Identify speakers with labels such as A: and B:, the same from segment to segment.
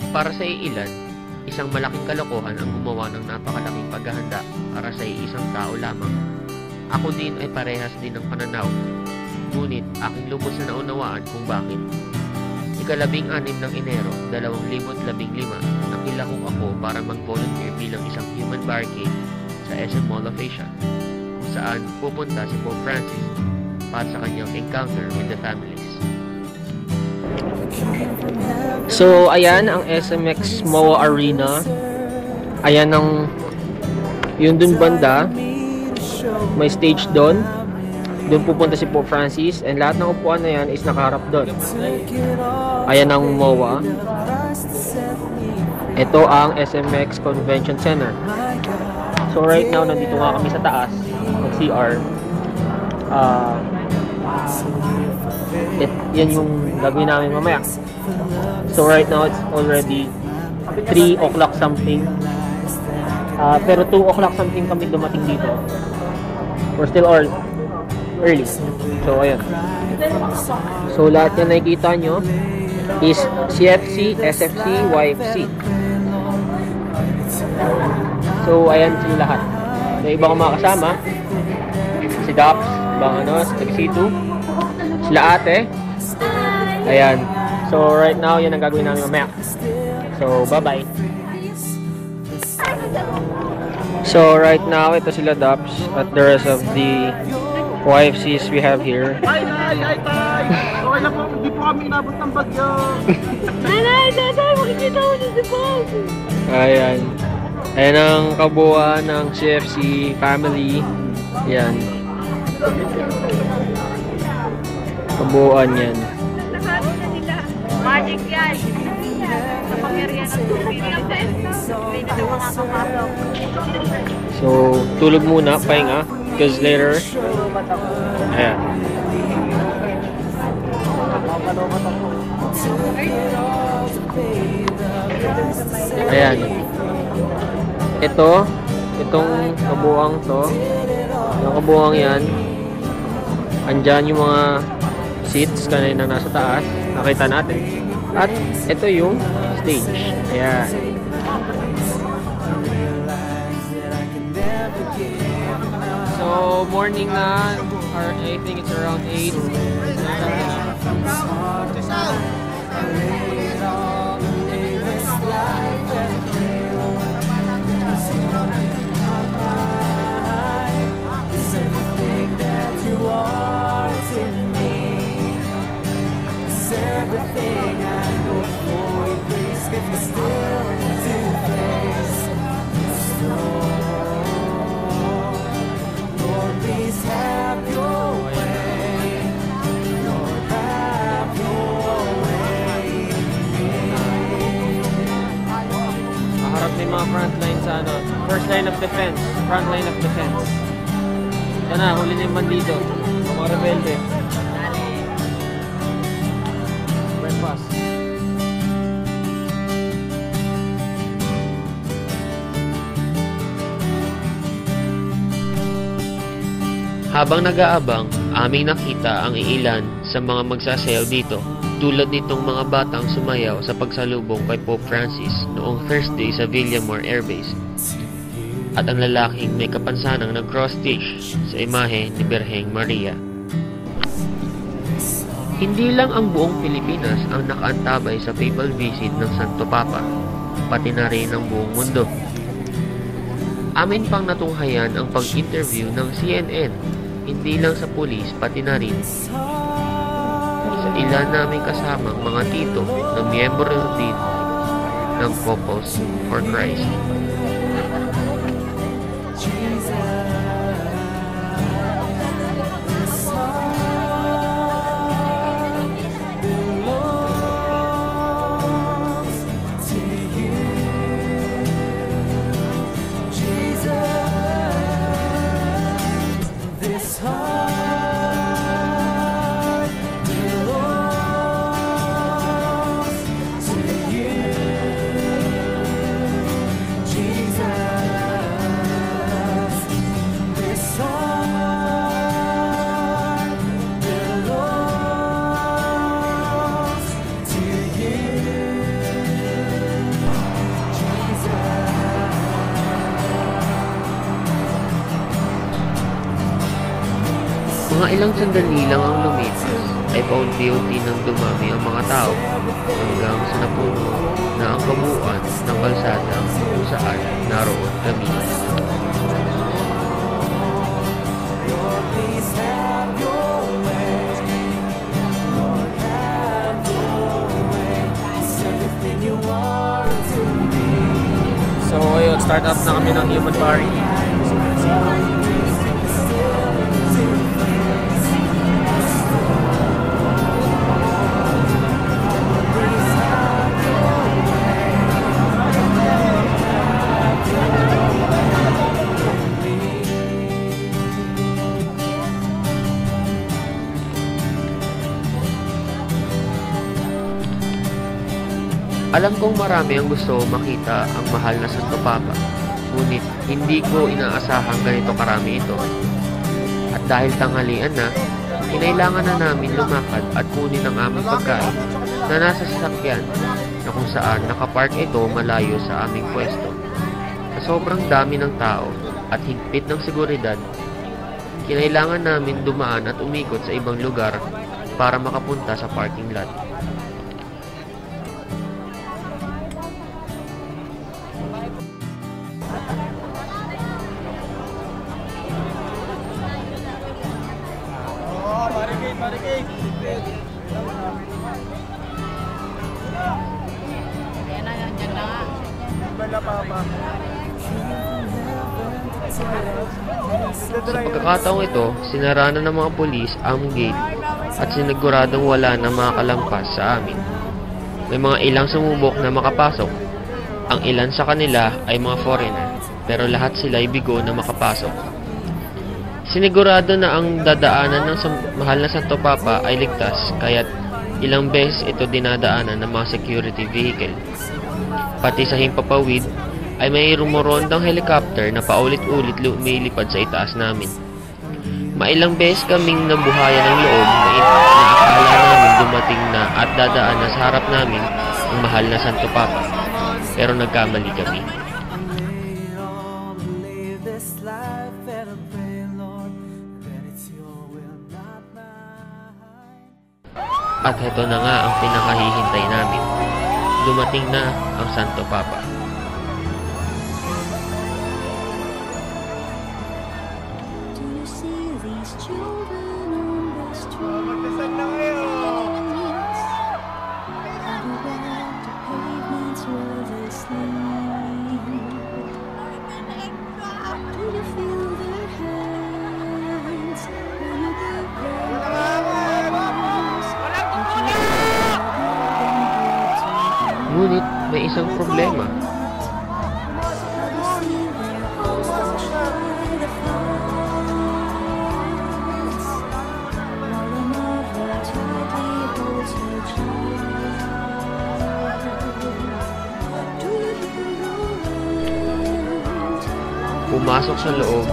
A: Para sa ilan, isang malaking kalokohan ang gumawa ng napakalaking paghahanda para sa isang tao lamang. Ako din ay parehas din ng pananaw, ngunit aking lubos na naunawaan kung bakit. Ika-15 ng Enero, 2015, nakilahok ako para mag-volunteer bilang isang human barricade sa SM Mall of Asia, kung saan pupunta si Pope Francis para sa kanyang encounter with the families. So, ayan ang SMX MOA Arena. Ayan ang yun dun banda. May stage doon. Doon pupunta si Pope Francis. And lahat ng upuan na yan is nakaharap doon. Ayan ang MOA. Ito ang SMX Convention Center. So, right now, nandito nga kami sa taas. Mag-CR. Yan yung gagawin namin mamaya. So right now it's already 3 o'clock something, pero 2 o'clock something kami dumating dito. We're still early. So ayan. So lahat yan nakikita nyo is CFC, SFC, YFC. So ayan sila lahat. May iba kong mga kasama, si Daps, ibang si C2, sila ate. Ayan. So, right now, yan ang gagawin namin mamaya. So, bye-bye. So, right now, ito sila Daps at the rest of the YFCs we have here.
B: Hi, okay lang po, hindi po kami inabot ng bagyo.
C: Nanay, makikita mo si Bob.
A: Ayan. Ayan ang kabuuan ng CFC family. Ayan. Kabuuan yan.
C: Nakano na nila. Magic yan. Sa pangyarihan ng tubig. Hindi na makakapasok.
A: So, tulog muna, pahinga. Because later, ayan. Ayan. Itong kabuuan to. Yung kabuuan yan. Andyan yung mga seats kanina nasa taas, nakita natin. At ito yung stage. Ayan. So, morning na, or I think it's around 8.
D: Everything I go for, please get me still to face the storm. Lord, please have your way. Lord, have your way.
A: Maharap na yung mga frontline sa first line of defense. Front line of defense. Yan na, huli na yung bandido. Mga rebelde. Habang nag-aabang, aming nakita ang iilan sa mga magsasayaw dito, tulad nitong mga batang sumayaw sa pagsalubong kay Pope Francis noong Thursday sa Villamor Air Base, at ang lalaking may kapansanang nag-cross-stitch sa imahe ni Birheng Maria. Hindi lang ang buong Pilipinas ang nakaantabay sa papal visit ng Santo Papa, pati na rin ang buong mundo. Amin pang natunghayan ang pag-interview ng CNN, hindi lang sa pulis, pati na rin sa ilan naming kasamang mga tito na miyembro din ng Couples for Christ.
D: Jesus.
A: ilang sandali lang ang lumipas, ay paunti-unti nang dumami ang mga tao hanggang sa napuno na ang kabuuan ng kalsada kung saan naroon kami.
D: Please have your way. Lord, have your way. It's everything you want to be.
B: So ayun, start up na kami ng Human Party.
A: Alam kong marami ang gusto makita ang mahal na Santo Papa, ngunit hindi ko inaasahang ganito karami ito. At dahil tanghalian na, kinailangan na namin lumakad at kunin ang aming pagkain na nasa sasakyan na kung saan nakapark ito malayo sa aming pwesto. Sa sobrang dami ng tao at higpit ng seguridad, kinailangan namin dumaan at umikot sa ibang lugar para makapunta sa parking lot.
C: Ayan na, nandiyan na nga.
A: Sa pagkakataong ito, sinara na ng mga pulis ang gate at siniguradong wala na makalampas sa amin. May mga ilang sumubok na makapasok. Ang ilan sa kanila ay mga foreigner, pero lahat sila ay bigo na makapasok. Sinigurado na ang dadaanan ng mahal na Santo Papa ay ligtas, kaya't ilang beses ito dinadaanan ng mga security vehicle. Pati sa himpapawid ay may rumorondang helicopter na paulit-ulit lumilipad sa itaas namin. Mailang beses kaming nabuhayan ng loob na akala namin dumating na at dadaan na sa harap namin ang mahal na Santo Papa. Pero nagkamali kami.
D: We all live this life and I pray, Lord, that it's your will, not mine.
A: At heto na nga ang pinakahihintay namin. Dumating na ang Santo Papa.
E: Do you see these children on the streets? How do walk the pavements where they sleep? Do you feel their hands when you give them arms?
A: Ngunit may isang problema. Pumasok sa loob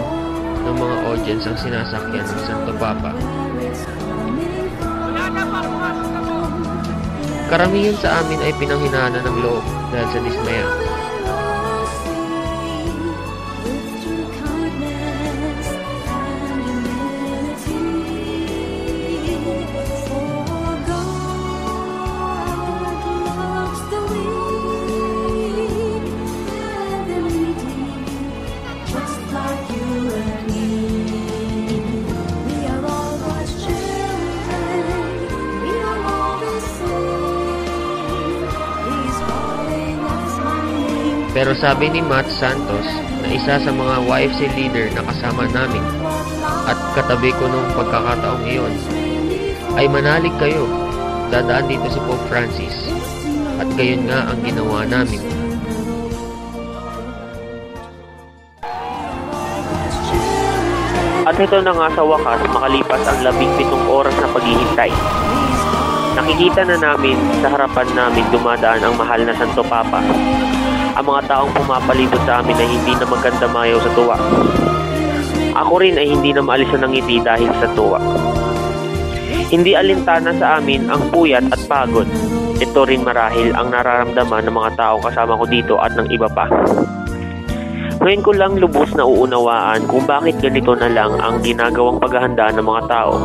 A: ng mga audience ang sinasakyan ng Santo Papa. Karamihan sa amin ay pinanghinaan ng loob dahil sa dismaya. Pero sabi ni Matt Santos na isa sa mga YFC leader na kasama namin at katabi ko nung pagkakataong iyon, ay manalig kayo, dadaan dito si Pope Francis, at gayon nga ang ginawa namin. At ito na nga sa wakas makalipas ang 17 oras na paghihintay. Nakikita na namin sa harapan namin dumadaan ang mahal na Santo Papa. Ang mga taong pumapalibot sa amin ay hindi na maganda mayaw sa tuwa. Ako rin ay hindi na maalisan ng ngiti dahil sa tuwa. Hindi alintana sa amin ang puyat at pagod. Ito rin marahil ang nararamdaman ng mga taong kasama ko dito at ng iba pa. Ngayon ko lang lubos na uunawaan kung bakit ganito na lang ang ginagawang paghahanda ng mga tao.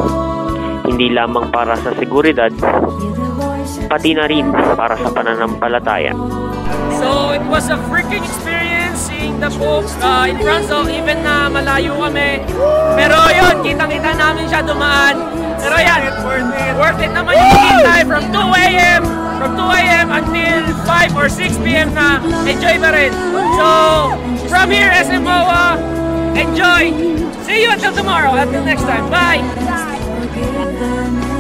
A: Hindi lamang para sa seguridad, pati na rin para sa pananampalataya.
F: So it was a freaking experience seeing the Pope in front of, even na malayo kami. Pero yun, kitang-kita namin siya dumaan. Pero yan, worth it naman yung hintay from 2 a.m. until 5 or 6 p.m. na enjoy pa rin. So from here, SM MOA, enjoy! See you until tomorrow, until next time, bye!
E: Forgiven